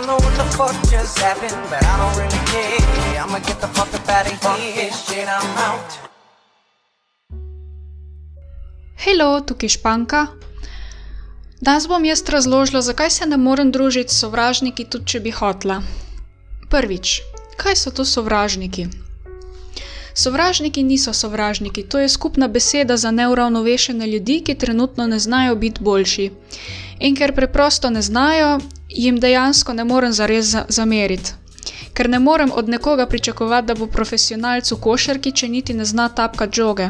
know what the fuck just happened, but I don't really care. I'ma get the fuck up out of here. Fuck this shit, I'm out. Hello, tukaj Španka. Danes bom jaz razložila, zakaj se ne morem družiti s sovražniki, tudi če bi hotela. Prvič, kaj so to sovražniki? Sovražniki niso sovražniki, to je skupna beseda za neuravnovešene ljudi, ki trenutno ne znajo biti boljši. In ker preprosto ne znajo, jim dejansko ne morem zares zameriti. Ker ne morem od nekoga pričakovati, da bo profesionalc v košarki, če niti ne zna tapkati žoge.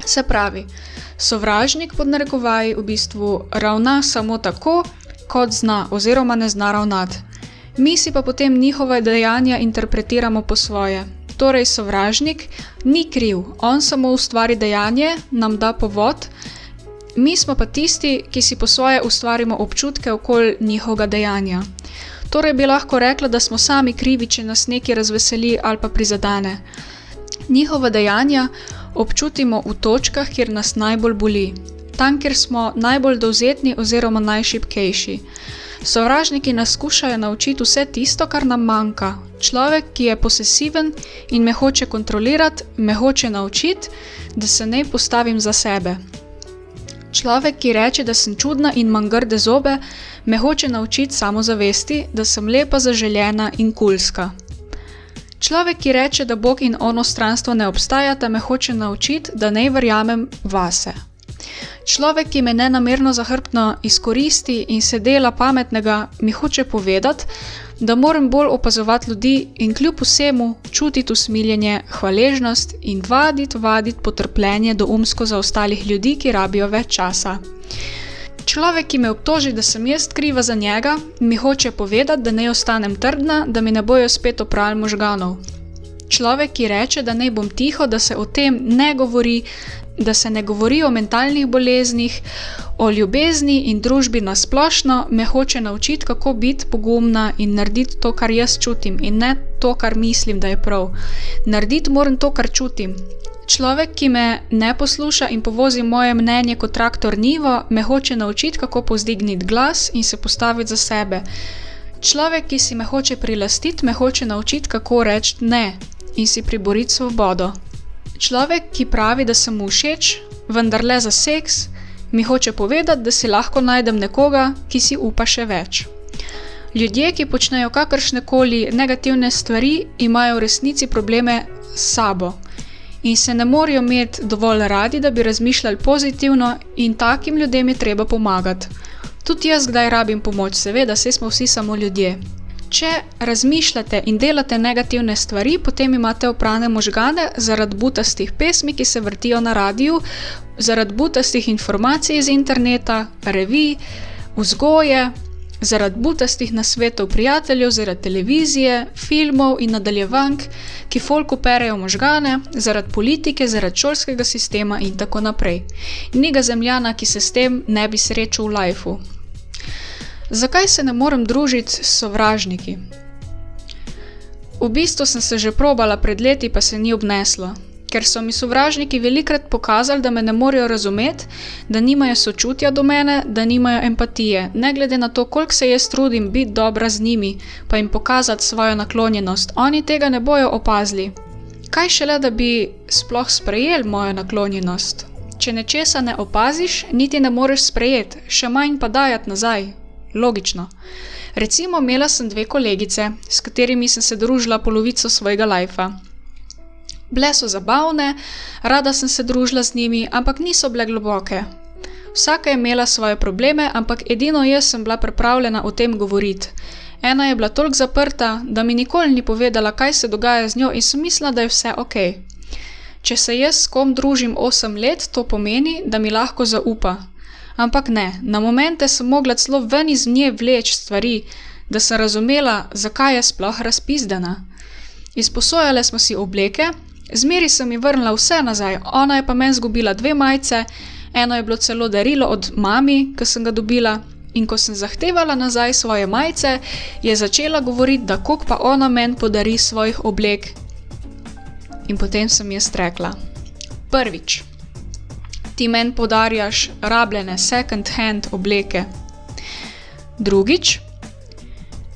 Se pravi, sovražnik pod narekovaji v bistvu ravna samo tako, kot zna oziroma ne zna ravnati. Mi si pa potem njihove dejanja interpretiramo po svoje. Torej, sovražnik ni kriv, on samo ustvari dejanje, nam da povod, mi smo pa tisti, ki si po svoje ustvarimo občutke okoli njihovega dejanja. Torej bi lahko rekla, da smo sami krivi, če nas nekaj razveseli ali pa prizadene. Njihova dejanja občutimo v točkah, kjer nas najbolj boli, tam, kjer smo najbolj dovzetni oziroma najšibkejši. Sovražniki nas skušajo naučiti vse tisto, kar nam manjka. Človek, ki je posesiven in me hoče kontrolirati, me hoče naučiti, da se ne postavim za sebe. Človek, ki reče, da sem čudna in imam grde zobe, me hoče naučiti samozavesti, da sem lepa, zaželjena in kulska. Človek, ki reče, da Bog in onostranstvo ne obstajata, me hoče naučiti, da ne verjamem vase. Človek, ki me nenamerno zahrbtno izkoristi in se dela pametnega, mi hoče povedati, da moram bolj opazovati ljudi in kljub vsemu čutiti usmiljenje, hvaležnost in vaditi potrpljenje do umsko zaostalih ljudi, ki rabijo več časa. Človek, ki me obtoži, da sem jaz kriva za njega, mi hoče povedati, da ne ostanem trdna, da mi ne bojo spet oprali možganov. Človek, ki reče, da ne bom tiho, da se o tem ne govori, da se ne govori o mentalnih boleznih, o ljubezni in družbi na splošno, me hoče naučiti, kako biti pogumna in narediti to, kar jaz čutim in ne to, kar mislim, da je prav. Narediti moram to, kar čutim. Človek, ki me ne posluša in povozi moje mnenje kot traktor nivo, me hoče naučiti, kako povzdigniti glas in se postaviti za sebe. Človek, ki si me hoče prilastiti, me hoče naučiti, kako reči ne in si priboriti svobodo. Človek, ki pravi, da sem mu všeč, vendar le za seks, mi hoče povedati, da si lahko najdem nekoga, ki si upa še več. Ljudje, ki počnejo kakršnekoli negativne stvari, imajo v resnici probleme s sabo in se ne morejo imeti dovolj radi, da bi razmišljali pozitivno, in takim ljudem je treba pomagati. Tudi jaz kdaj rabim pomoč, seveda, saj smo vsi samo ljudje. Če razmišljate in delate negativne stvari, potem imate oprane možgane zaradi butastih pesmi, ki se vrtijo na radiju, zaradi butastih informacij iz interneta, revij, vzgoje, zaradi butastih nasvetov prijateljev, zaradi televizije, filmov in nadaljevank, ki folku perejo možgane, zaradi politike, zaradi šolskega sistema in tako naprej. Ni ga zemljana, ki se s tem ne bi srečal v lajfu. Zakaj se ne morem družiti s sovražniki? V bistvu sem se že probala pred leti, pa se ni obneslo. Ker so mi sovražniki velikrat pokazali, da me ne morejo razumeti, da nimajo sočutja do mene, da nimajo empatije. Ne glede na to, koliko se jaz trudim biti dobra z njimi, pa jim pokazati svojo naklonjenost, oni tega ne bojo opazili. Kaj šele, da bi sploh sprejeli mojo naklonjenost? Če nečesa ne opaziš, niti ne moreš sprejeti, še manj pa dajati nazaj. Logično. Recimo, imela sem 2 kolegice, s katerimi sem se družila polovico svojega lajfa. Bile so zabavne, rada sem se družila z njimi, ampak niso bile globoke. Vsaka je imela svoje probleme, ampak edino jaz sem bila pripravljena o tem govoriti. Ena je bila toliko zaprta, da mi nikoli ni povedala, kaj se dogaja z njo, in sem mislila, da je vse okej. Če se jaz s kom družim 8 let, to pomeni, da mi lahko zaupa. Ampak ne, na momente sem mogla celo ven iz nje vleči stvari, da sem razumela, zakaj je sploh razpizdana. Izposojale smo si obleke, zmeri sem mi vrnila vse nazaj, ona je pa meni zgubila 2 majice, eno je bilo celo darilo od mami, ki sem ga dobila, in ko sem zahtevala nazaj svoje majice, je začela govoriti, da koliko pa ona meni podari svojih oblek. In potem sem jaz rekla: prvič, ti meni podarjaš rabljene second hand obleke. Drugič,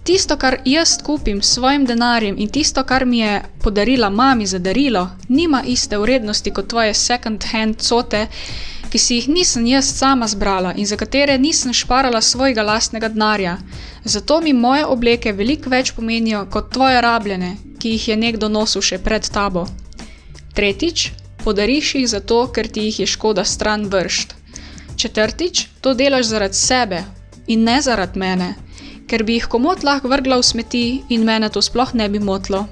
Tisto, kar jaz kupim s svojim denarjem in tisto, kar mi je podarila mami za darilo, nima iste vrednosti kot tvoje second hand cote, ki si jih nisem jaz sama zbrala in za katere nisem šparala svojega lastnega denarja. Zato mi moje obleke veliko več pomenijo kot tvoje rabljene, ki jih je nekdo nosil še pred tabo. Tretjič, podariš jih zato, ker ti jih je škoda stran vršt. Četrtič, to delaš zaradi sebe in ne zaradi mene, ker bi jih komot lahko vrgla v smeti in mene to sploh ne bi motlo.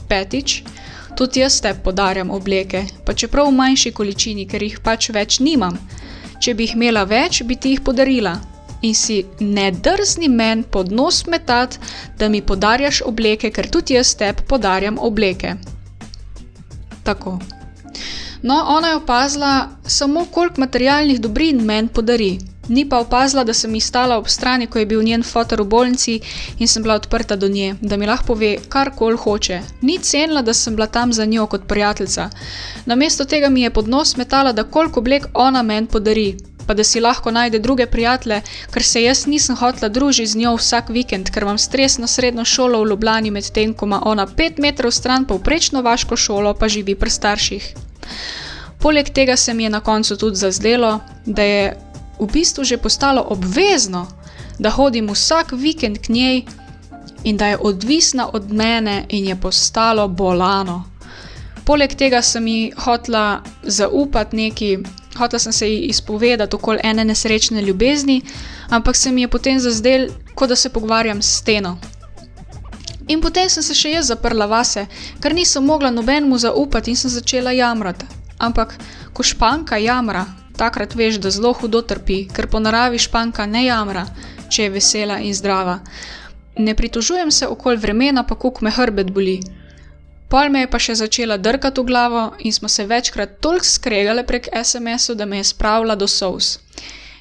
Petič, tudi jaz tebi podarjam obleke, pa čeprav v manjši količini, ker jih pač več nimam. Če bi jih imela več, bi ti jih podarila. In si ne drzni men pod nos metat, da mi podarjaš obleke, ker tudi jaz tebi podarjam obleke. Tako. No, ona je opazila samo, koliko materialnih dobrin men podari. Ni pa opazila, da sem ji stala ob strani, ko je bil njen foter v bolnici in sem bila odprta do nje, da mi lahko pove, karkoli hoče. Ni cenila, da sem bila tam za njo kot prijateljica. Namesto tega mi je pod nos metala, da koliko oblek ona men podari, pa da si lahko najde druge prijatelje, ker se jaz nisem hotela družiti z njo vsak vikend, ker imam stresno srednjo šolo v Ljubljani, medtem ko ima ona 5 metrov stran povprečno vaško šolo, pa živi pri starših. Poleg tega se mi je na koncu tudi zazdelo, da je v bistvu že postalo obvezno, da hodim vsak vikend k njej in da je odvisna od mene in je postalo bolano. Poleg tega sem ji hotela zaupati neki, hotela sem se ji izpovedati okoli ene nesrečne ljubezni, ampak se mi je potem zazdelo, kot da se pogovarjam s steno. In potem sem se še jaz zaprla vase, ker nisem mogla nobenemu zaupati in sem začela jamrati. Ampak, ko Španka jamra, takrat veš, da zelo hudo trpi, ker po naravi Španka ne jamra, če je vesela in zdrava. Ne pritožujem se okoli vremena, pa koliko me hrbet boli. Pol me je pa še začela drkati v glavo in smo se večkrat toliko skregale prek SMS-u, da me je spravila do solz.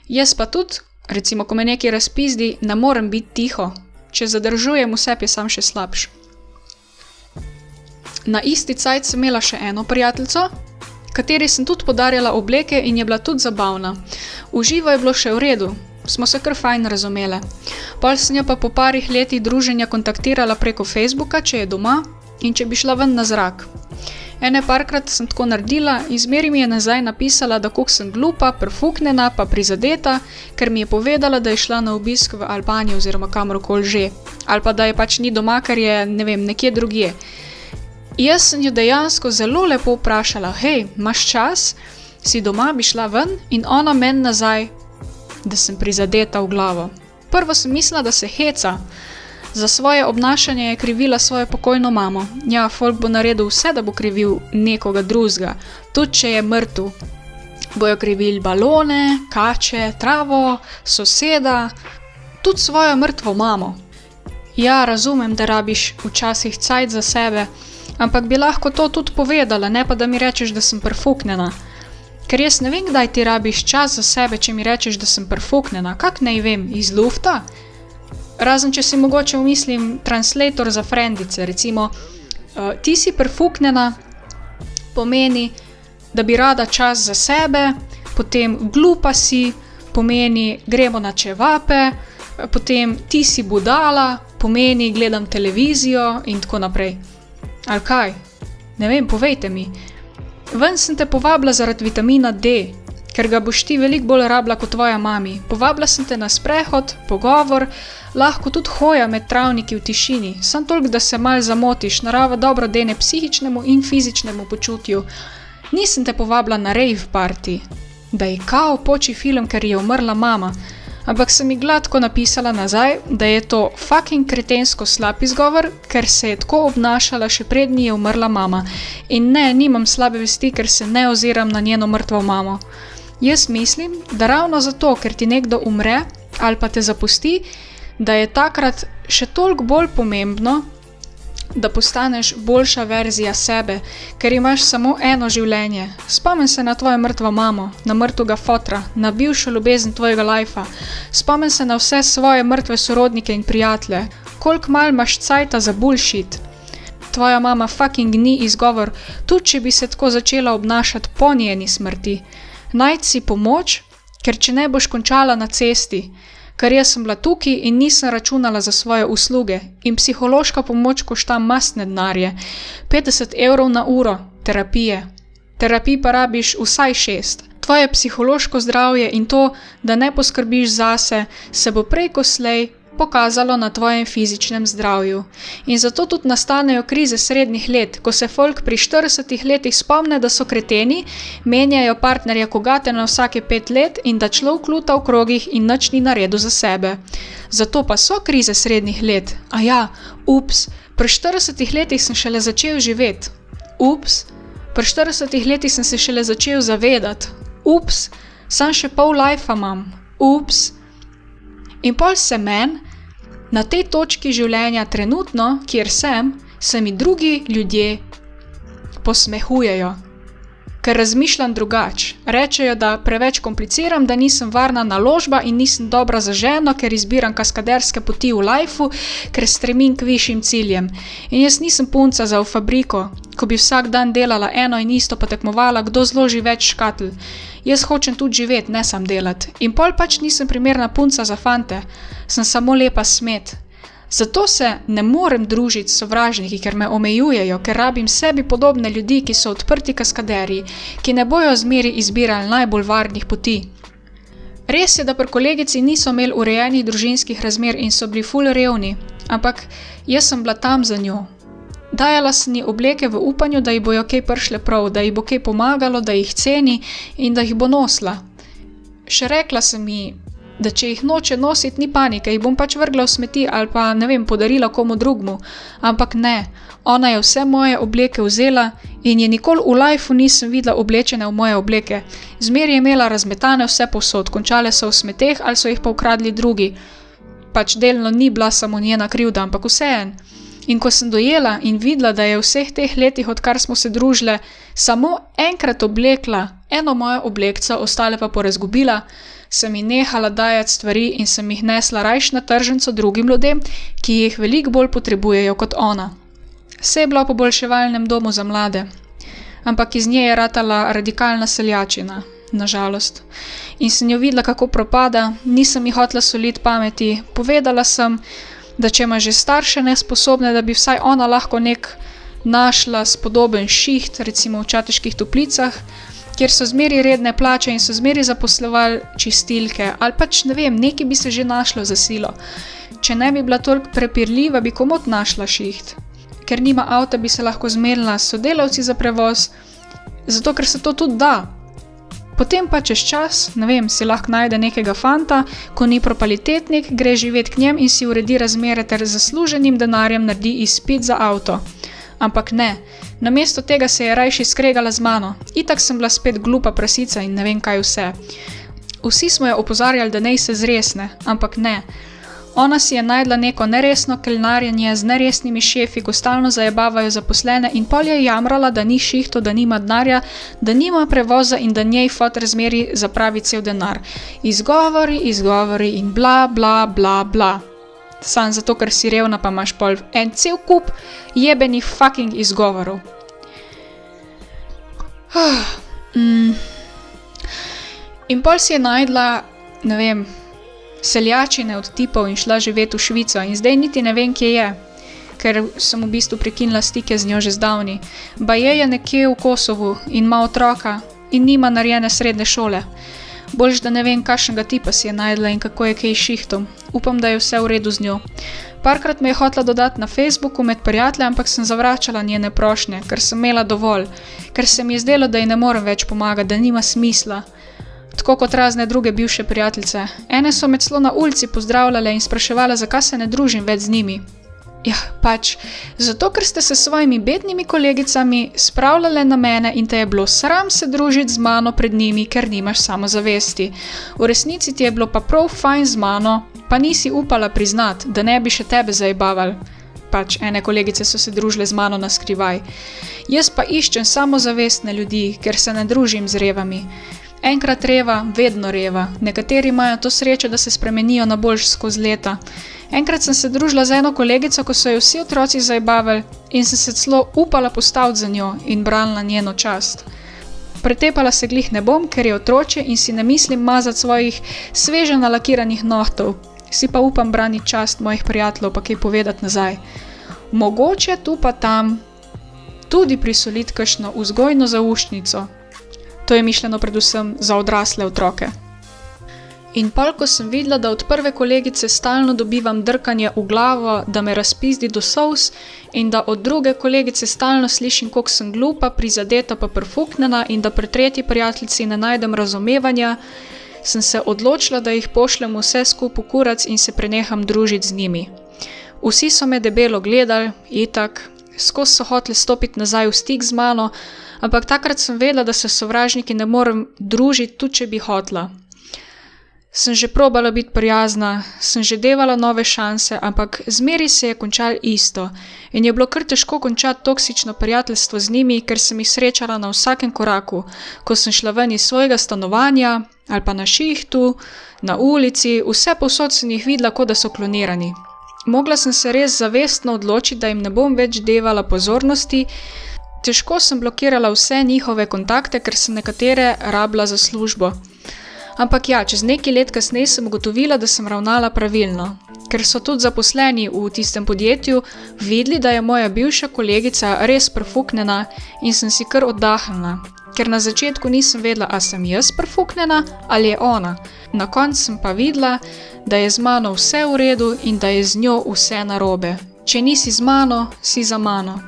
Jaz pa tudi, recimo, ko me nekaj razpizdi, ne morem biti tiho. Če zadržujem, vse je sam še slabš. Na isti cajt sem imela še eno prijateljico, kateri sem tudi podarjala obleke in je bila tudi zabavna. V živo je bilo še v redu, smo se kar fajn razumele. Pol sem jo pa po parih letih druženja kontaktirala preko Facebooka, če je doma in če bi šla ven na zrak. Ene parkrat sem tako naredila in zmeri mi je nazaj napisala, da koliko sem glupa, prfuknjena pa prizadeta, ker mi je povedala, da je šla na obisk v Albanijo oziroma kamorkoli že. Ali pa da je pač ni doma, ker je, ne vem, nekje drugje. Jaz sem jo dejansko zelo lepo vprašala, hej, imaš čas, si doma, bi šla ven, in ona meni nazaj, da sem prizadeta v glavo. Prvo sem mislila, da se heca. Za svoje obnašanje je krivila svojo pokojno mamo. Ja, folk bo naredil vse, da bo krivil nekoga drugega, tudi če je mrtev. Bojo krivili balone, kače, travo, soseda, tudi svojo mrtvo mamo. Ja, razumem, da rabiš včasih cajt za sebe, ampak bi lahko to tudi povedala, ne pa da mi rečeš, da sem prfuknjena. Ker jaz ne vem, kdaj ti rabiš čas za sebe, če mi rečeš, da sem prfuknjena. Kak naj vem, iz lufta? Razen, če si mogoče umislim translator za frendice, recimo, ti si prfuknjena, pomeni, da bi rada čas za sebe, potem glupa si, pomeni, gremo na čevape, potem ti si budala, pomeni, gledam televizijo in tako naprej. Ali kaj? Ne vem, povejte mi. Ven sem te povabila zaradi vitamina D, ker ga boš ti veliko bolj rabila kot tvoja mami. Povabila sem te na sprehod, pogovor, lahko tudi hoja med travniki v tišini, samo toliko, da se malo zamotiš, narava dobro dene psihičnemu in fizičnemu počutju. Nisem te povabila na rave party, da je kao poči film, ker je umrla mama, ampak sem ji gladko napisala nazaj, da je to fucking kretensko slab izgovor, ker se je tako obnašala še prednji je umrla mama. In ne, nimam slabe vesti, ker se ne oziram na njeno mrtvo mamo. Jaz mislim, da ravno zato, ker ti nekdo umre ali pa te zapusti, da je takrat še toliko bolj pomembno, da postaneš boljša verzija sebe, ker imaš samo eno življenje. Spomni se na tvojo mrtvo mamo, na mrtvega fotra, na bivšo ljubezen tvojega lajfa. Spomni se na vse svoje mrtve sorodnike in prijatelje. Koliko mal imaš cajta za bullshit. Tvoja mama fucking ni izgovor, tudi če bi se tako začela obnašati po njeni smrti. Najdi si pomoč, ker če ne boš končala na cesti. ker jaz sem bila tukaj in nisem računala za svoje usluge in psihološka pomoč košta mastne denarje, 50 € na uro terapije. Terapij pa rabiš vsaj 6. Tvoje psihološko zdravje in to, da ne poskrbiš zase, se bo prej ko slej pokazalo na tvojem fizičnem zdravju. In zato tudi nastanejo krize srednjih let, ko se folk pri 40 letih spomne, da so kreteni, menjajo partnerja kogate na vsake 5 let in da človek luta v krogih in nič ni naredil za sebe. Zato pa so krize srednjih let. A ja, pri 40 letih sem šele začel živeti. Pri 40 letih sem se šele začel zavedati. Sam še pol lajfa imam. In pol se meni, na tej točki življenja trenutno, kjer sem, se mi drugi ljudje posmehujejo, ker razmišljam drugače. Rečejo, da preveč kompliciram, da nisem varna naložba in nisem dobra za ženo, ker izbiram kaskaderske poti v lajfu, ker stremim k višjim ciljem. In jaz nisem punca za v fabriko, ko bi vsak dan delala eno in isto pa tekmovala, kdo zloži več škatl. Jaz hočem tudi živeti, ne sam delati. In pol pač nisem primerna punca za fante, sem samo lepa smet. Zato se ne morem družiti s sovražniki, ker me omejujejo, ker rabim sebi podobne ljudi, ki so odprti kaskaderji, ki ne bojo zmeri izbirali najbolj varnih poti. Res je, da pri kolegici niso imeli urejenih družinskih razmer in so bili ful revni, ampak jaz sem bila tam za njo. Dajala sem ji obleke v upanju, da ji bojo kaj prišle prav, da ji bo kaj pomagalo, da jih ceni in da jih bo nosila. Še rekla sem ji, da če jih noče nositi, ni panike, jih bom pač vrgla v smeti ali pa, ne vem, podarila komu drugmu. Ampak ne, ona je vse moje obleke vzela in je nikoli v lajfu nisem videla oblečene v moje obleke. Zmer je imela razmetane vse povsod, končale so v smeteh ali so jih pa ukradli drugi. Pač delno ni bila samo njena krivda, ampak vseeno. In ko sem dojela in videla, da je v vseh teh letih, odkar smo se družile, samo enkrat oblekla eno mojo oblekco, ostale pa porazgubila, sem ji nehala dajati stvari in sem jih nesla rajš na tržnico drugim ljudem, ki jih veliko bolj potrebujejo kot ona. Vse je bila v poboljševalnem domu za mlade, ampak iz nje je ratala radikalna seljačina, nažalost. In sem jo videla, kako propada, nisem ji hotela soliti pameti, povedala sem, da če ima že starše nesposobne, da bi vsaj ona lahko našla spodoben šiht, recimo v Čateških Toplicah, kjer so zmeri redne plače in so zmeri zaposlovali čistilke, ali pač ne vem, nekaj bi se že našlo za silo. Če ne bi bila toliko prepirljiva, bi komot našla šiht. Ker nima avta, bi se lahko zmenila s sodelavci za prevoz, zato ker se to tudi da. Potem pa čez čas, ne vem, si lahko najde nekega fanta, ko ni propalitetnik, gre živeti k njem in si uredi razmere ter z zasluženim denarjem naredi izpit za avto. Ampak ne, namesto tega se je rajši skregala z mano. Itak sem bila spet glupa prasica in ne vem kaj vse. Vsi smo jo opozarjali, da naj se zresne, ampak ne. Ona si je najdla neko neresno kelnarjenje z neresnimi šefi, ko stalno zajebavajo zaposlene in pol je jamrala, da ni šihto, da nima denarja, da nima prevoza in da njej foter zmeri zapravi cel denar. Izgovori in bla, bla, bla, bla. Sam zato, ker si revna, pa imaš pol en cel kup jebenih fucking izgovorov. In pol si je najdla, ne vem, seljačine od tipov in šla živeti v Švico in zdaj niti ne vem, kje je, ker sem v bistvu prekinila stike z njo že zdavni. Baje je nekje v Kosovu in ima otroka in nima narejene srednje šole. Boljš, da ne vem, kakšnega tipa si je najdla in kako je kaj šihtom. Upam, da je vse v redu z njo. Parkrat me je hotela dodati na Facebooku med prijatelje, ampak sem zavračala njene prošnje, ker sem imela dovolj, ker se mi je zdelo, da ji ne morem več pomagati, da nima smisla. Tako kot razne druge bivše prijateljice. Ene so me celo na ulici pozdravljale in spraševale, zakaj se ne družim več z njimi. Ja, pač, zato ker ste se s svojimi bednimi kolegicami spravljale na mene in te je bilo sram se družiti z mano pred njimi, ker nimaš samozavesti. V resnici ti je bilo pa prav fajn z mano, pa nisi upala priznati, da ne bi še tebe zajebavali. Pač, ene kolegice so se družile z mano na skrivaj. Jaz pa iščem samozavestne ljudi, ker se ne družim z revami. Enkrat reva, vedno reva. Nekateri imajo to srečo, da se spremenijo na boljš skozi leta. Enkrat sem se družila z eno kolegico, ko so jo vsi otroci zajebavali in sem se celo upala postaviti za njo in branila njeno čast. Pretepala se glih ne bom, ker je otroče in si ne mislim mazati svojih sveže nalakiranih nohtov. Si pa upam braniti čast mojih prijateljev pa kaj povedati nazaj. Mogoče tu pa tam tudi prisoliti kakšno vzgojno zaušnico. To je mišljeno predvsem za odrasle otroke. In pol, ko sem videla, da od prve kolegice stalno dobivam drkanje v glavo, da me razpizdi do solz in da od druge kolegice stalno slišim, koliko sem glupa, prizadeta pa prfuknjena in da pri tretji prijateljici ne najdem razumevanja, sem se odločila, da jih pošljem vse skupaj v kurac in se preneham družiti z njimi. Vsi so me debelo gledali, itak, skozi so hoteli stopiti nazaj v stik z mano, ampak takrat sem vedela, da se sovražniki ne morem družiti, tudi če bi hotela. Sem že probala biti prijazna, sem že devala nove šanse, ampak zmeri se je končalo isto in je bilo kar težko končati toksično prijateljstvo z njimi, ker sem jih srečala na vsakem koraku, ko sem šla ven iz svojega stanovanja ali pa na šihtu, na ulici, vse povsod sem jih videla, kot da so klonirani. Mogla sem se res zavestno odločiti, da jim ne bom več devala pozornosti. Težko sem blokirala vse njihove kontakte, ker sem nekatere rabila za službo. Ampak ja, čez nekaj let kasneje sem ugotovila, da sem ravnala pravilno, ker so tudi zaposleni v tistem podjetju videli, da je moja bivša kolegica res prfuknjena in sem si kar oddahnila, ker na začetku nisem vedela, a sem jaz prfuknjena ali je ona. Na koncu sem pa videla, da je z mano vse v redu in da je z njo vse narobe. Če nisi z mano, si za mano.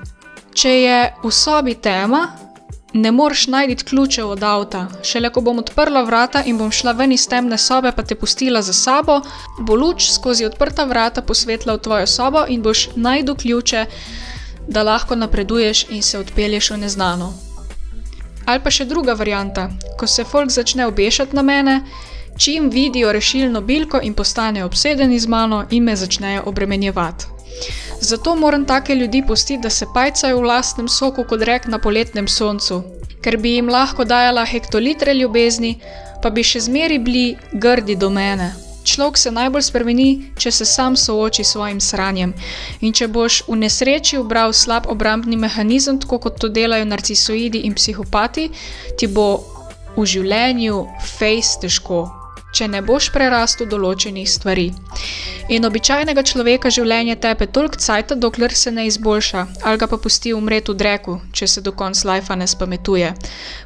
Če je v sobi tema, ne moreš najti ključev od avta. Šele ko bom odprla vrata in bom šla ven iz temne sobe pa te pustila za sabo, bo luč skozi odprta vrata posvetila v tvojo sobo in boš najdu ključe, da lahko napreduješ in se odpelješ v neznano. Ali pa še druga varianta, ko se folk začne obešati na mene, čim vidijo rešilno bilko in postanejo obsedeni z mano in me začnejo obremenjevati. Zato moram take ljudi pustiti, da se pajcajo v lastnem soku kot rek na poletnem soncu, ker bi jim lahko dajala hektolitre ljubezni, pa bi še zmeri bili grdi do mene. Človek se najbolj spremeni, če se sam sooči s svojim sranjem. In če boš v nesreči ubral slab obrambni mehanizem, tako kot to delajo narcisoidi in psihopati, ti bo v življenju fejst težko, če ne boš prerastel določenih stvari. In običajnega človeka življenje tepe toliko cajta, dokler se ne izboljša, ali ga pa pusti umret v dreku, če se do konc lajfa ne spametuje.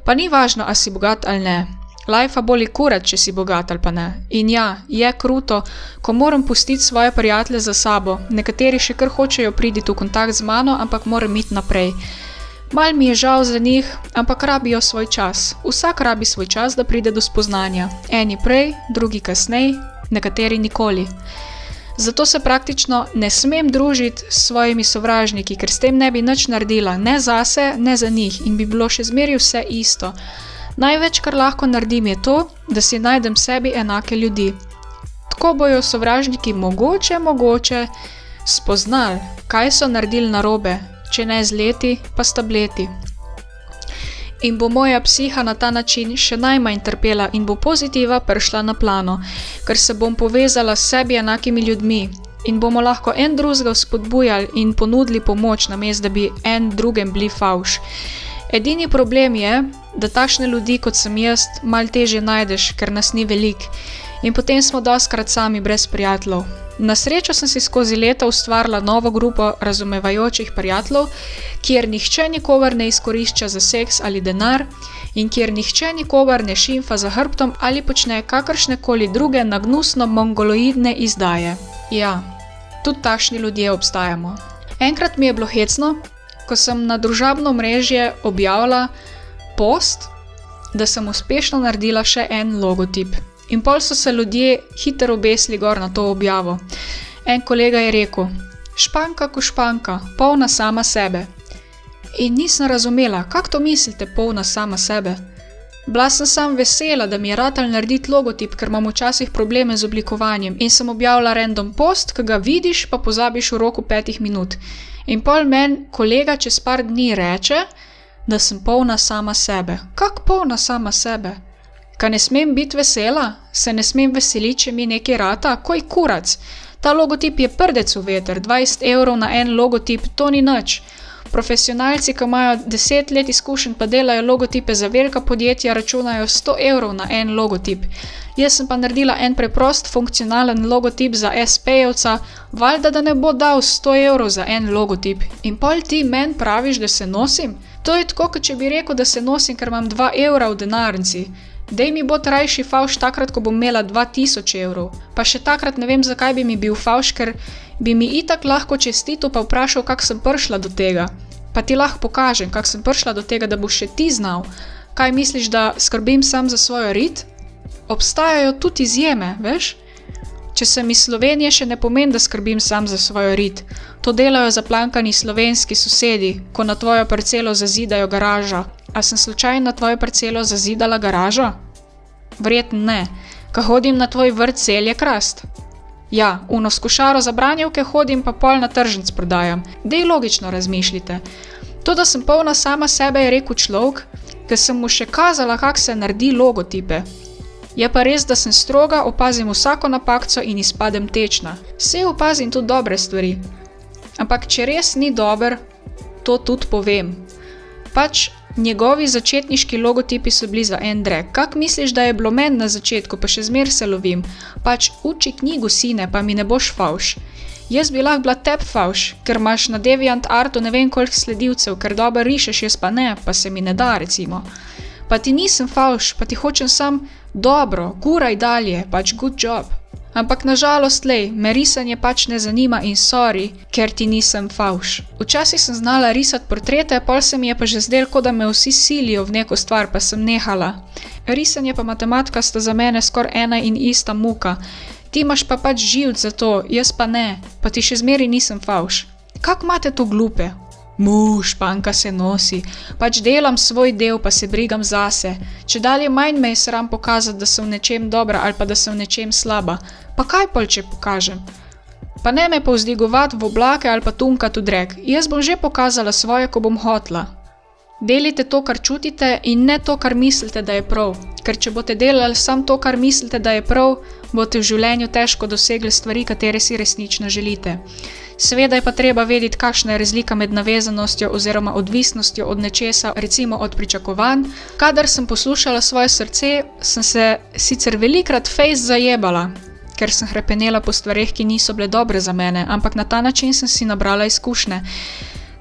Pa ni važno, a si bogat ali ne. Lajfa boli kurat, če si bogat ali pa ne. In ja, je kruto, ko moram pustiti svoje prijatelje za sabo. Nekateri še kar hočejo priti v kontakt z mano, ampak moram iti naprej. Mal mi je žal za njih, ampak rabijo svoj čas. Vsak rabi svoj čas, da pride do spoznanja. Eni prej, drugi kasneje, nekateri nikoli. Zato se praktično ne smem družiti s svojimi sovražniki, ker s tem ne bi nič naredila, ne zase, ne za njih in bi bilo še zmeri vse isto. Največ, kar lahko naredim, je to, da si najdem sebi enake ljudi. Tako bojo sovražniki mogoče spoznali, kaj so naredili narobe, če ne z leti, pa s tableti. In bo moja psiha na ta način še najmanj trpela in bo pozitiva prišla na plano, ker se bom povezala s sebi enakimi ljudmi in bomo lahko en drugega spodbujali in ponudili pomoč, namesto da bi en drugem bili favš. Edini problem je, da takšne ljudi, kot sem jaz, malo težje najdeš, ker nas ni veliko in potem smo dostikrat sami brez prijateljev. Na srečo sem si skozi leta ustvarila novo grupo razumevajočih prijateljev, kjer nihče nikogar ne izkorišča za seks ali denar in kjer nihče nikogar ne šimfa za hrbtom ali počne kakršnekoli druge nagnusno mongoloidne izdaje. Ja, tudi takšni ljudje obstajamo. Enkrat mi je bilo hecno, ko sem na družabno omrežje objavila post, da sem uspešno naredila še en logotip. In pol so se ljudje hitro obesili gor na to objavo. En kolega je rekel, španka ko španka, polna sama sebe. In nisem razumela, kako to mislite, polna sama sebe? Bila sem sam vesela, da mi je ratal narediti logotip, ker imam včasih probleme z oblikovanjem in sem objavila random post, ki ga vidiš, pa pozabiš v roku 5 minut. In pol meni kolega čez par dni reče, da sem polna sama sebe. Kako polna sama sebe? Ka ne smem biti vesela? Se ne smem veseliti, če mi nekaj rata? Koj kurac? Ta logotip je prdec v veter, 20 € na en logotip, to ni nič. Profesionalci, ki imajo 10 let izkušenj pa delajo logotipe za velika podjetja, računajo 100 evrov na en logotip. Jaz sem pa naredila en preprost funkcionalen logotip za SP-jevca, valjda da ne bo dal 100 evrov za en logotip. In pol ti meni praviš, da se nosim? To je tako, kot če bi rekel, da se nosim, ker imam 2 evra v denarnici. Dej mi bo rajši favš takrat, ko bom imela 2000 evrov. Pa še takrat ne vem, zakaj bi mi bil favš, ker bi mi itak lahko čestitil pa vprašal, kako sem prišla do tega. Pa ti lahko pokažem, kako sem prišla do tega, da boš še ti znal. Kaj misliš, da skrbim sam za svojo rit? Obstajajo tudi izjeme, veš? Če sem iz Slovenije, še ne pomeni, da skrbim sam za svojo rit. To delajo zaplankani slovenski sosedi, ko na tvojo parcelo zazidajo garažo. A sem slučajno na tvojo parcelo zazidala garažo? Verjetno ne. Ko hodim na tvoj vrt zelje krast? Ja, s košaro za branjevke hodim pa pol na tržnic prodajam. Dej logično razmišljite. To, da sem polna sama sebe, je rekel človek, ker sem mu še kazala, kako se naredi logotipe. Je pa res, da sem stroga, opazim vsako napakco in izpadem tečna. Saj opazim tudi dobre stvari. Ampak če res ni dober, to tudi povem. Pač njegovi začetniški logotipi so bili za en drek. Kak misliš, da je bilo meni na začetku, pa še zmer se lovim? Pač uči knjigo, sine, pa mi ne boš favš. Jaz bi lahko bila tep favš, ker imaš na DeviantArtu ne vem koliko sledilcev, ker dobro rišeš, jaz pa ne, pa se mi ne da, recimo. Pa ti nisem favš, pa ti hočem sam dobro, guraj dalje, pač good job. Ampak nažalost, me risanje pač ne zanima in sorry, ker ti nisem favš. Včasih sem znala risati portrete, pol se mi je pa že zdelo, kot da me vsi silijo v neko stvar, pa sem nehala. Risanje pa matematika sta za mene skoraj ena in ista muka. Ti imaš pa pač živc za to, jaz pa ne, pa ti še zmeri nisem favš. Kak imate to glupe? Španka se nosi, pač delam svoj del, pa se brigam zase. Če dalje manj me je sram pokazati, da sem v nečem dobra ali pa da sem v nečem slaba. Pa kaj pol, če pokažem? Pa ne me povzdigovati v oblake ali pa tunkat v drek. Jaz bom že pokazala svoje, ko bom hotla. Delite to, kar čutite in ne to, kar mislite, da je prav. Ker če boste delali samo to, kar mislite, da je prav, boste v življenju težko dosegli stvari, katere si resnično želite. Seveda je pa treba vedeti, kakšna je razlika med navezanostjo oziroma odvisnostjo od nečesa, recimo od pričakovanj. Kadar sem poslušala svoje srce, sem se sicer velikrat fejst zajebala, ker sem hrepenela po stvareh, ki niso bile dobre za mene, ampak na ta način sem si nabrala izkušnje.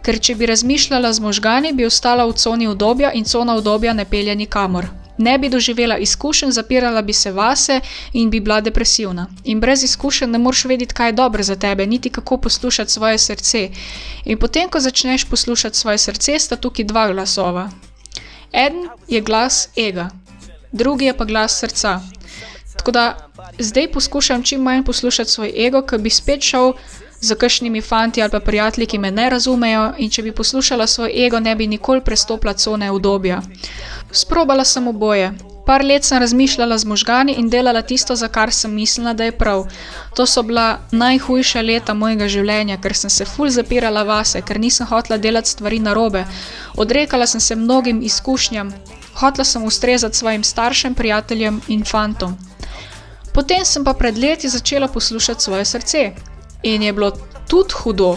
Ker če bi razmišljala z možgani, bi ostala v coni udobja in cona udobja ne pelje nikamor. Ne bi doživela izkušenj, zapirala bi se vase in bi bila depresivna. In brez izkušenj ne moreš vedeti, kaj je dobro za tebe, niti kako poslušati svoje srce. In potem, ko začneš poslušati svoje srce, sta tukaj dva glasova. Eden je glas ega, drugi je pa glas srca. Tako da zdaj poskušam čim manj poslušati svoj ego, ker bi spet šel za kakšnimi fanti ali pa prijatelji, ki me ne razumejo, in če bi poslušala svoj ego, ne bi nikoli prestopila cone udobja. Sprobala sem oboje. Par let sem razmišljala z možgani in delala tisto, za kar sem mislila, da je prav. To so bila najhujša leta mojega življenja, ker sem se ful zapirala vase, ker nisem hotela delati stvari narobe. Odrekala sem se mnogim izkušnjam, hotela sem ustrezati svojim staršem, prijateljem in fantom. Potem sem pa pred leti začela poslušati svoje srce. In je bilo tudi hudo.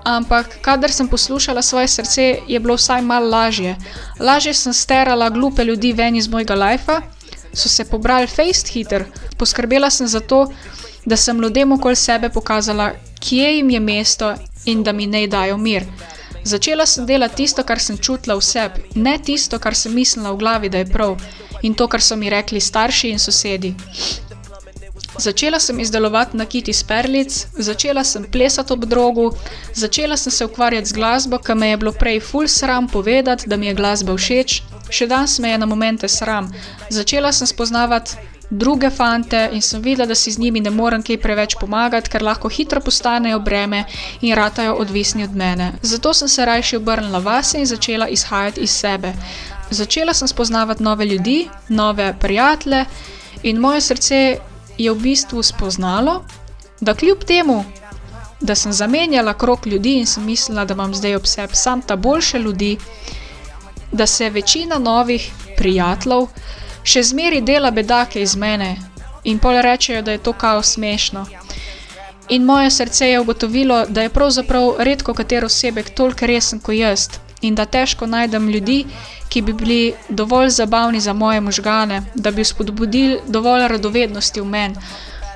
Ampak, kadar sem poslušala svoje srce, je bilo vsaj malo lažje. Lažje sem sterala glupe ljudi ven iz mojega lajfa, so se pobrali fejst hiter. Poskrbela sem za to, da sem ljudem okoli sebe pokazala, kje jim je mesto in da mi ne dajo mir. Začela sem delati tisto, kar sem čutila v sebi, ne tisto, kar sem mislila v glavi, da je prav, in to, kar so mi rekli starši in sosedi. Začela sem izdelovati nakit iz perlic, začela sem plesati ob drogu, začela sem se ukvarjati z glasbo, ki me je bilo prej ful sram povedati, da mi je glasba všeč. Še danes me je na momente sram. Začela sem spoznavati druge fante in sem videla, da si z njimi ne morem kaj preveč pomagati, ker lahko hitro postanejo breme in ratajo odvisni od mene. Zato sem se rajši obrnila vase in začela izhajati iz sebe. Začela sem spoznavati nove ljudi, nove prijatelje in moje srce je v bistvu spoznalo, da kljub temu, da sem zamenjala krog ljudi in sem mislila, da imam zdaj ob sebi sam ta boljše ljudi, da se večina novih prijateljev še zmeri dela bedake iz mene in pol rečejo, da je to kao smešno. In moje srce je ugotovilo, da je pravzaprav redko katero osebek toliko resen kot jaz in da težko najdem ljudi, ki bi bili dovolj zabavni za moje možgane, da bi spodbudili dovolj radovednosti v meni,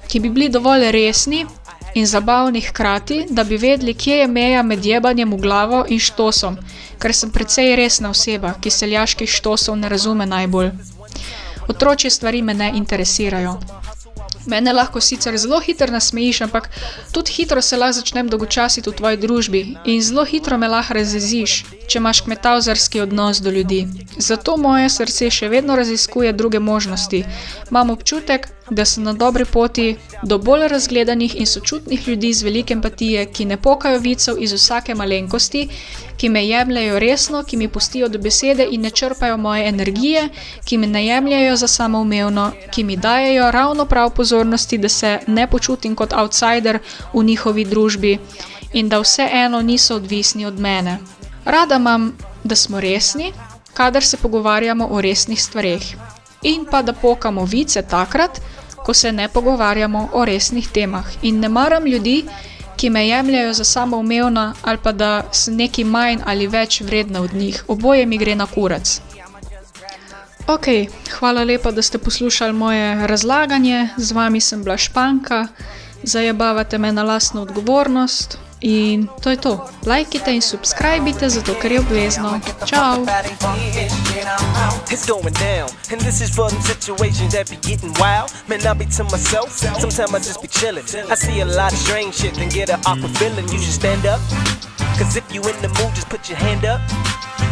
ki bi bili dovolj resni in zabavni hkrati, da bi vedeli, kje je meja med jebanjem v glavo in štosom, ker sem precej resna oseba, ki seljaških štosov ne razume najbolj. Otročje stvari me ne interesirajo. Mene lahko sicer zelo hitro nasmejiš, ampak tudi hitro se lahko začnem dolgočasiti v tvoji družbi in zelo hitro me lahko razjeziš, če imaš kmetavzarski odnos do ljudi. Zato moje srce še vedno raziskuje druge možnosti. Imam občutek, da sem na dobri poti do bolj razgledanih in sočutnih ljudi z velike empatije, ki ne pokajo vicev iz vsake malenkosti, ki me jemljejo resno, ki mi pustijo do besede in ne črpajo moje energije, ki me ne jemljejo za samoumevno, ki mi dajejo ravno prav pozornosti, da se ne počutim kot outsider v njihovi družbi in da vseeno niso odvisni od mene. Rada imam, da smo resni, kadar se pogovarjamo o resnih stvareh. In pa da pokamo vice takrat, ko se ne pogovarjamo o resnih temah. In ne maram ljudi, ki me jemljajo za samoumevna ali pa da sem neki manj ali več vredna od njih. Oboje mi gre na kurac. Ok, hvala lepa, da ste poslušali moje razlaganje. Z vami sem bila Španka. Zajebavate me na lastno odgovornost. In to je to. Lajkite in subscribite, zato ker je obvezno. Čau! It's going down, and this is for them situations that be getting wild. Man, I be to myself, sometimes I just be chilling. I see a lot of strange shit and get an awkward feeling. You should stand up, cause if you in the mood, just put your hand up.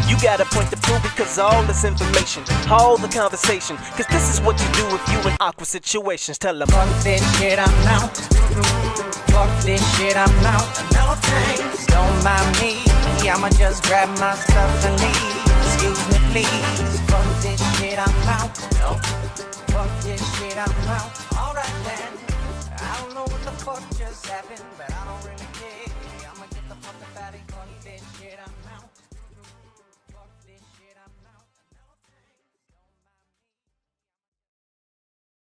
You got a point to prove because all this information, all the conversation, cause this is what you do if you in awkward situations. Tell them, Fuck this shit, I'm out. Fuck this shit, I'm out. No thanks, don't mind me. I'ma just grab my stuff and leave. Excuse me, please. Fuck this shit, I'm out. No. Fuck this shit, I'm out. Alright then. I don't know what the fuck just happened, but